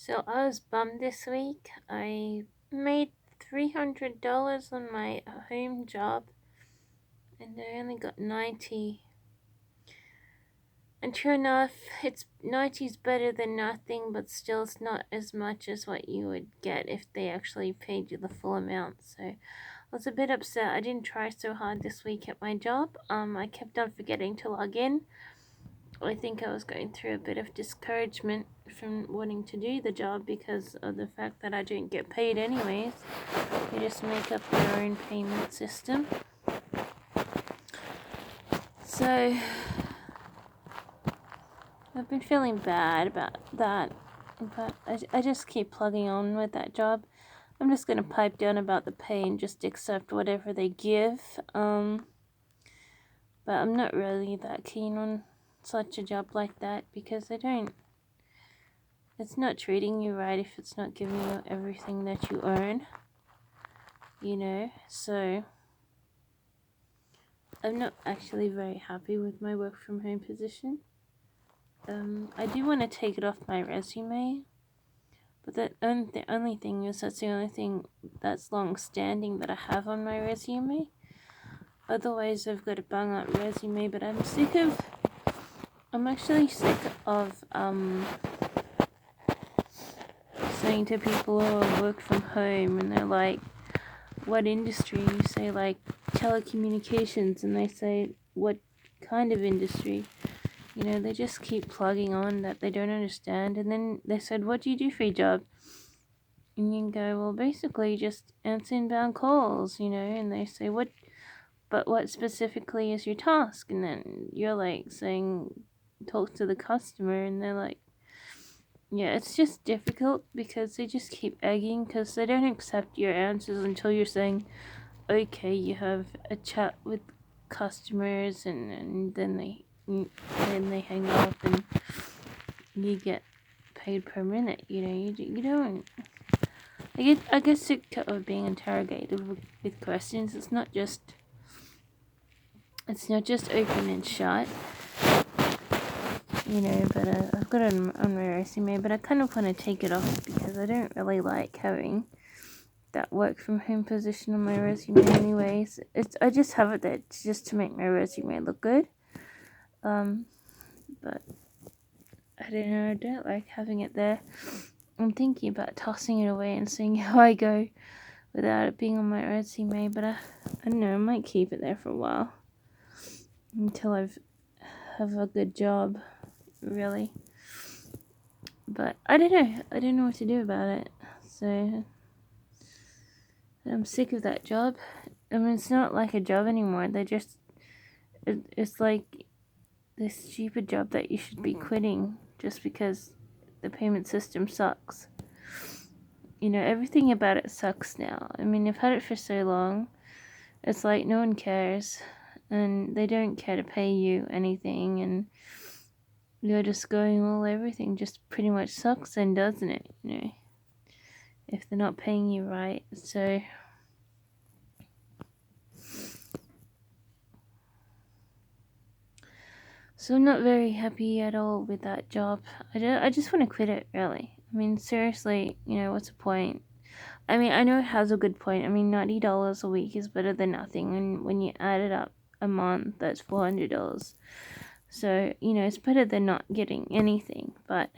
So I was bummed this week. I made $300 on my home job and I only got 90. And true enough, it's 90 is better than nothing, but still it's not as much as what you would get if they actually paid you the full amount. So I was a bit upset. I didn't try so hard this week at my job. I kept on forgetting to log in. I think I was going through a bit of discouragement from wanting to do the job because of the fact that I don't get paid anyways. You just make up your own payment system. So I've been feeling bad about that, but I just keep plugging on with that job. I'm just going to pipe down about the pay and just accept whatever they give. But I'm not really that keen on such a job like that because it's not treating you right if it's not giving you everything that you earn, so I'm not actually very happy with my work from home position. I do want to take it off my resume, but the only thing is that's the only thing that's long standing that I have on my resume. Otherwise, I've got a bung up resume, but I'm actually sick of saying to people, "Oh, I work from home," and they're like, "What industry?" You say like telecommunications, and they say, "What kind of industry?" They just keep plugging on that they don't understand. And then they said, "What do you do for your job?" And you can go, "Well, basically just answer inbound calls," and they say, but what specifically is your task?" And then you're like saying, "Talk to the customer," and they're like, yeah, it's just difficult because they just keep egging because they don't accept your answers until you're saying, okay, you have a chat with customers, and then they hang up and you get paid per minute. You don't. I get sick of being interrogated with questions. It's not just open and shut. But I've got it on my resume, but I kind of want to take it off because I don't really like having that work from home position on my resume anyways. I just have it there just to make my resume look good. But I don't know, I don't like having it there. I'm thinking about tossing it away and seeing how I go without it being on my resume, but I don't know, I might keep it there for a while until have a good job, really. But I don't know what to do about it. So I'm sick of that job. I mean, it's not like a job anymore. It's like this stupid job that you should be quitting just because the payment system sucks. Everything about it sucks now. I mean, I've had it for so long. It's like no one cares, and they don't care to pay you anything, and you're just going, well, everything just pretty much sucks then, doesn't it? If they're not paying you right. So I'm not very happy at all with that job. I just want to quit it, really. I mean, seriously, what's the point? I mean, I know it has a good point. I mean, $90 a week is better than nothing. And when you add it up a month, that's $400. So, it's better than not getting anything. But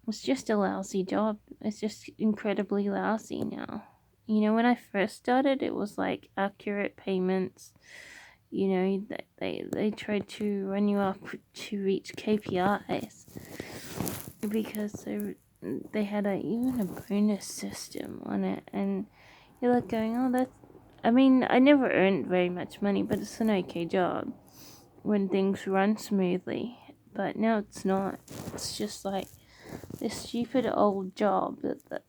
it's just a lousy job. It's just incredibly lousy now. When I first started, it was like accurate payments. They tried to run you up to reach KPIs because they had even a bonus system on it, and you're like going, oh, that's. I mean, I never earned very much money, but it's an okay job when things run smoothly. But now it's not. It's just like this stupid old job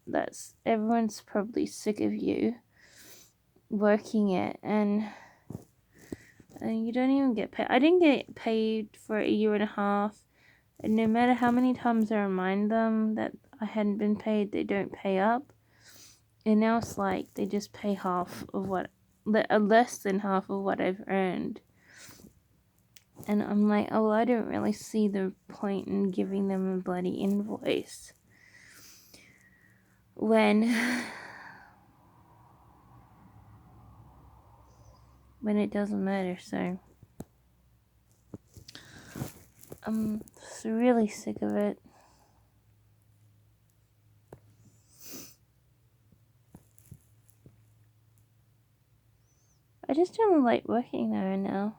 that's everyone's probably sick of you working it, and you don't even get paid. I didn't get paid for a year and a half, and no matter how many times I remind them that I hadn't been paid, they don't pay up. And now it's like they just pay less than half of what I've earned. And I'm like, oh, I don't really see the point in giving them a bloody invoice when it doesn't matter. So I'm just really sick of it. I just don't like working there now.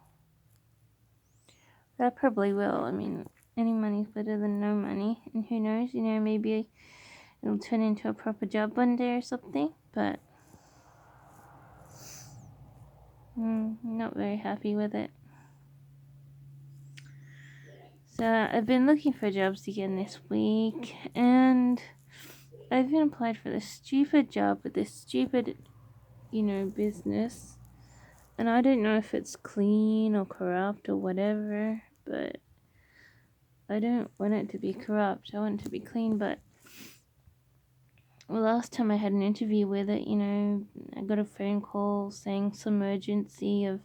But I probably will. I mean, any money's better than no money. And who knows, maybe it'll turn into a proper job one day or something. But I'm not very happy with it. So I've been looking for jobs again this week. And I've even applied for this stupid job with this stupid, business. And I don't know if it's clean or corrupt or whatever, but I don't want it to be corrupt. I want it to be clean, but last time I had an interview with it, I got a phone call saying some urgency of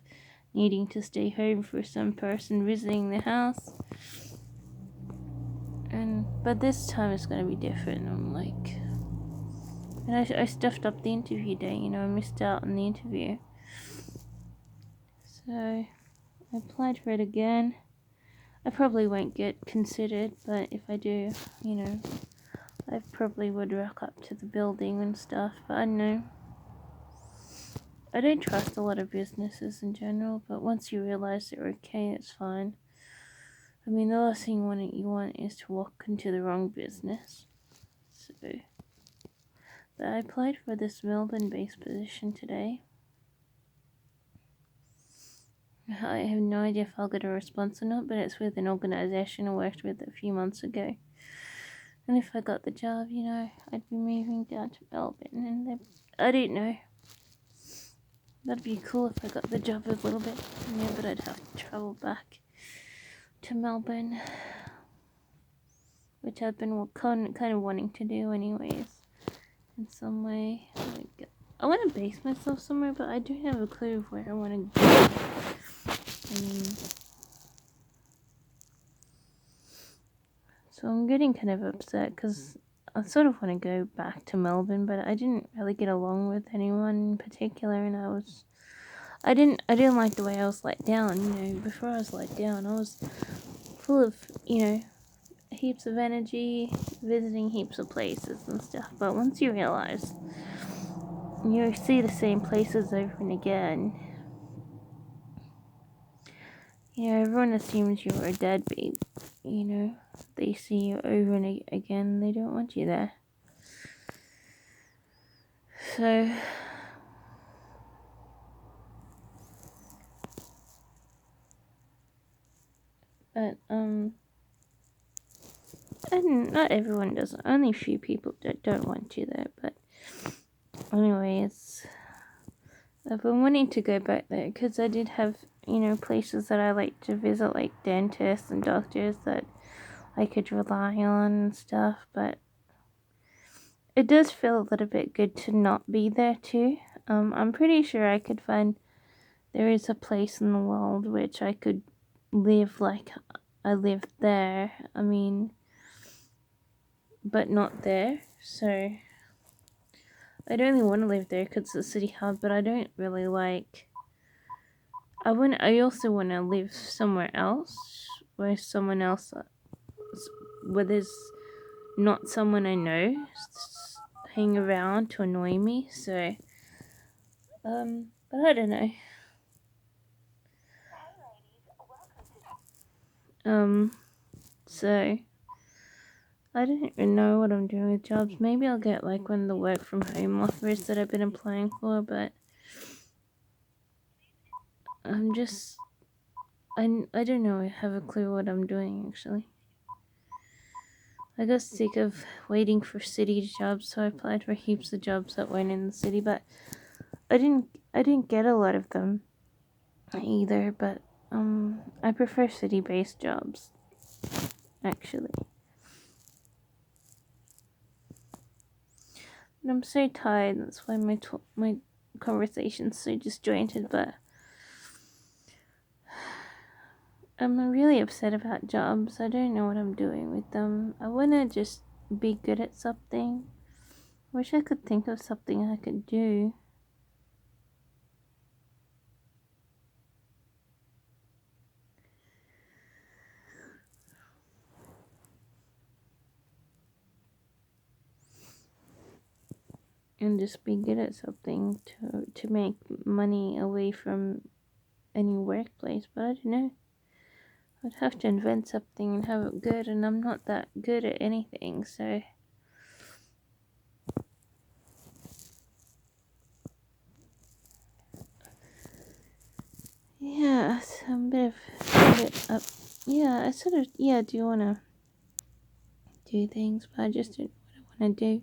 needing to stay home for some person visiting the house. But this time it's going to be different. I'm like... And I stuffed up the interview day, I missed out on the interview. So I applied for it again. I probably won't get considered, but if I do, I probably would rock up to the building and stuff, but I don't know. I don't trust a lot of businesses in general, but once you realize they're okay, it's fine. I mean, the last thing you want is to walk into the wrong business. So, but I applied for this Melbourne-based position today. I have no idea if I'll get a response or not, but it's with an organisation I worked with a few months ago. And if I got the job, I'd be moving down to Melbourne, and I don't know. That'd be cool if I got the job a little bit. Yeah, but I'd have to travel back to Melbourne, which I've been kind of wanting to do anyways, in some way. I want to base myself somewhere, but I don't have a clue of where I want to go. So I'm getting kind of upset because I sort of want to go back to Melbourne, but I didn't really get along with anyone in particular, and I didn't like the way I was let down. Before I was let down, I was full of heaps of energy, visiting heaps of places and stuff. But once you realize you see the same places over and again, everyone assumes you're a deadbeat. They see you over and again, they don't want you there. So but and not everyone does. Only a few people don't want you there. But anyways, I've been wanting to go back there because I did have places that I like to visit, like dentists and doctors that I could rely on and stuff. But it does feel a little bit good to not be there too. I'm pretty sure I could find there is a place in the world which I could live like I lived there. I mean, but not there. So I'd only want to live there because it's a city hub, but I don't really like... I also want to live somewhere else where where there's not someone I know hang around to annoy me. So, but I don't know. So I don't even know what I'm doing with jobs. Maybe I'll get like one of the work from home offers that I've been applying for, but I'm just... I don't know. I have a clue what I'm doing actually. I got sick of waiting for city jobs, so I applied for heaps of jobs that weren't in the city, but I didn't get a lot of them either, but I prefer city-based jobs actually. And I'm so tired, that's why my conversation's so disjointed, but I'm really upset about jobs. I don't know what I'm doing with them. I want to just be good at something. Wish I could think of something I could do. And just be good at something to make money away from any workplace. But I don't know. I'd have to invent something and have it good, and I'm not that good at anything, so. Yeah, so I'm a bit up. Yeah, I sort of, do want to do things, but I just don't know what I want to do.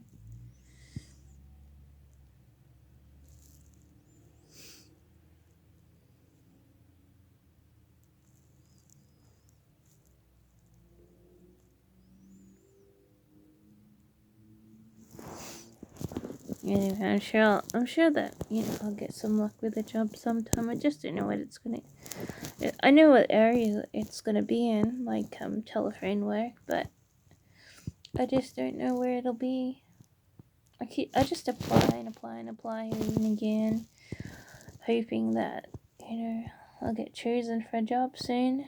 Anyway, I'm sure that, I'll get some luck with a job sometime. I just don't know what it's gonna. I know what area it's gonna be in, like telephone work, but I just don't know where it'll be. I just apply and apply and apply even again, hoping that I'll get chosen for a job soon.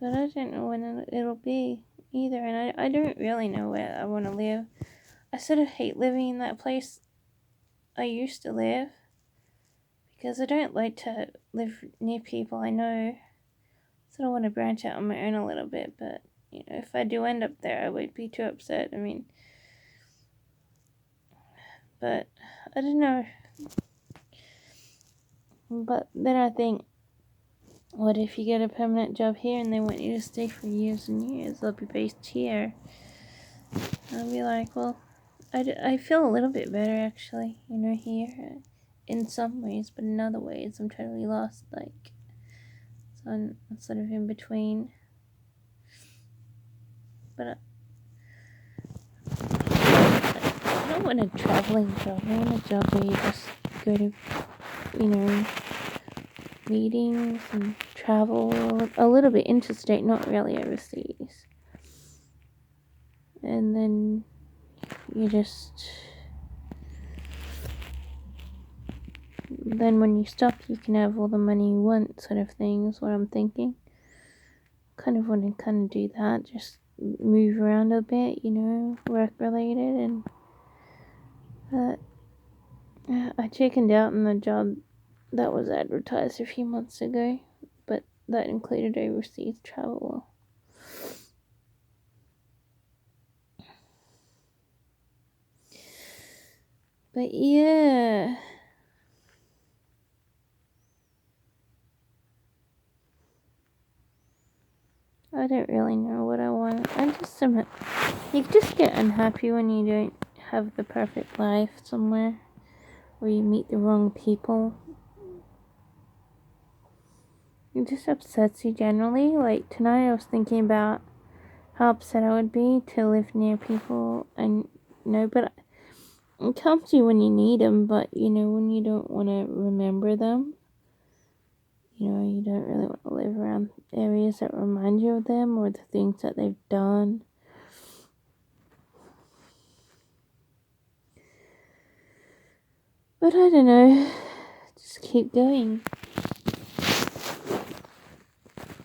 But I don't know when it'll be either, and I don't really know where I want to live. I sort of hate living in that place I used to live because I don't like to live near people I know. So I want to branch out on my own a little bit, but if I do end up there, I won't be too upset. I mean, but I don't know. But then I think, what if you get a permanent job here and they want you to stay for years and years? They'll be based here. I'll be like, well, I feel a little bit better actually, here in some ways, but in other ways I'm totally lost. Like, so I'm sort of in between. But I don't want a traveling job. I want a job where you just go to, meetings and travel a little bit interstate, not really overseas. And then then when you stop, you can have all the money you want, sort of thing, is what I'm thinking. Kind of want to do that, just move around a bit, work related, and I chickened out on the job that was advertised a few months ago, but that included overseas travel. But yeah, I don't really know what I want. You just get unhappy when you don't have the perfect life somewhere, or you meet the wrong people. It just upsets you generally. Like tonight I was thinking about how upset I would be to live near people and but it comes to you when you need them, but when you don't want to remember them, you don't really want to live around areas that remind you of them or the things that they've done. But I don't know, just keep going.